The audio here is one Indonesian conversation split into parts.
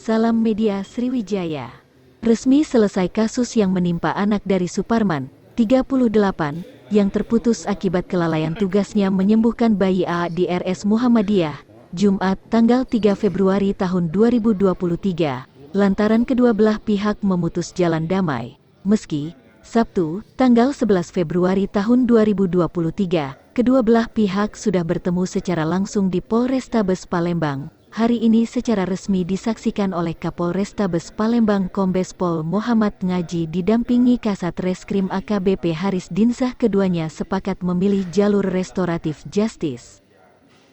Salam Media Sriwijaya. Resmi selesai kasus yang menimpa anak dari Suparman, 38, yang terputus akibat kelalaian tugasnya menyembuhkan bayi A di RS Muhammadiyah, Jumat tanggal 3 Februari tahun 2023, lantaran kedua belah pihak memutus jalan damai. Meski, Sabtu, tanggal 11 Februari tahun 2023, kedua belah pihak sudah bertemu secara langsung di Polrestabes Palembang. Hari ini secara resmi disaksikan oleh Kapolrestabes Palembang Kombes Pol Muhammad Ngaji didampingi Kasat Reskrim AKBP Haris Dinsah. Keduanya sepakat memilih jalur restoratif justice.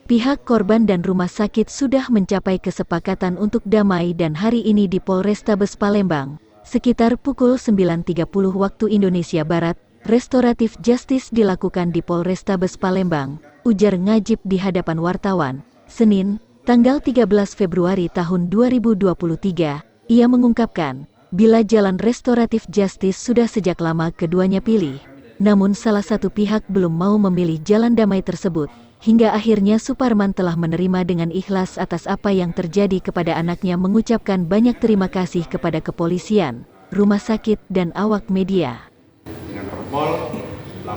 Pihak korban dan rumah sakit sudah mencapai kesepakatan untuk damai dan hari ini di Polrestabes Palembang, sekitar pukul 9.30 waktu Indonesia Barat, restoratif justice dilakukan di Polrestabes Palembang, ujar Ngajib di hadapan wartawan, Senin, tanggal 13 Februari tahun 2023, ia mengungkapkan, bila jalan restoratif justice sudah sejak lama keduanya pilih, namun salah satu pihak belum mau memilih jalan damai tersebut, hingga akhirnya Suparman telah menerima dengan ikhlas atas apa yang terjadi kepada anaknya, mengucapkan banyak terima kasih kepada kepolisian, rumah sakit, dan awak media. Dengan Perpol 8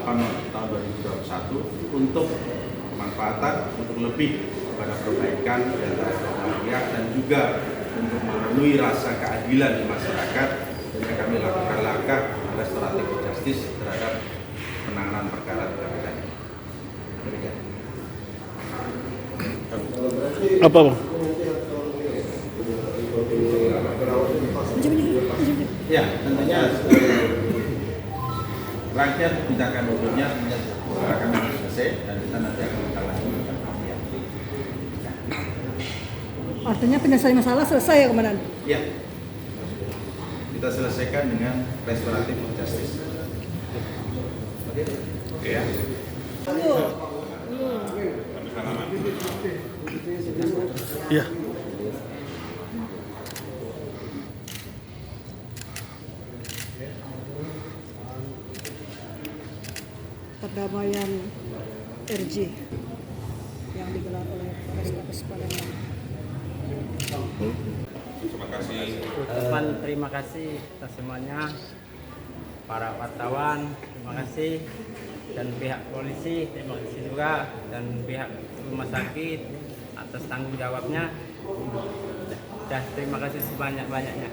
tahun 2021 untuk pemanfaatan untuk lebih pada perbaikan di antara kedua pihak dan juga untuk memenuhi rasa keadilan di masyarakat, sehingga kami lakukan langkah restoratif justice terhadap penanganan perkara tindak pidana. Demikian. Apa Bang? Ya, tentunya rangkaian tindakan hukumnya akan selesai dan kita nanti akan mengalami. Artinya penyelesaian masalah selesai ya Komandan? Ya, kita selesaikan dengan restoratif justice. Oke ya. Iya. Perdamaian RJ yang digelar oleh Polrestabes Palembang. Terima kasih. Terima kasih atas semuanya, para wartawan, terima kasih, dan pihak polisi, terima kasih juga, dan pihak rumah sakit atas tanggung jawabnya. Dan terima kasih sebanyak-banyaknya.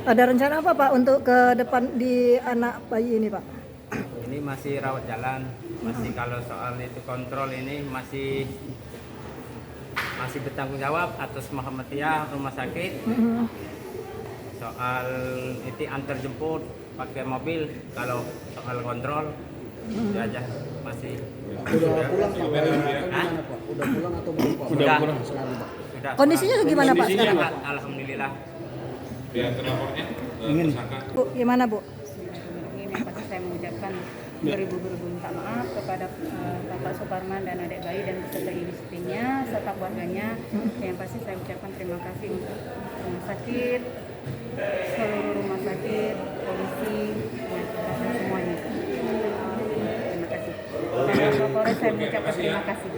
Ada rencana apa Pak untuk ke depan di anak bayi ini Pak? Ini masih rawat jalan, masih kalau soal itu kontrol ini masih bertanggung jawab atas Muhammadiyah rumah sakit. Soal itu antar jemput pakai mobil, kalau soal kontrol itu aja masih. Udah pulang Pak? Udah pulang atau belum Pak? Sudah. Kondisinya gimana Pak sekarang? Sehat, alhamdulillah. Pihak terlapornya tersangka. Bu, gimana Bu? Ini yang pasti saya mengucapkan beribu-ribu minta maaf kepada Bapak Suparman dan adik bayi dan beserta istrinya serta keluarganya. Yang pasti saya ucapkan terima kasih untuk rumah sakit, seluruh rumah sakit, polisi, dan semuanya. Terima kasih. Dan Kapolres saya mengucapkan terima kasih.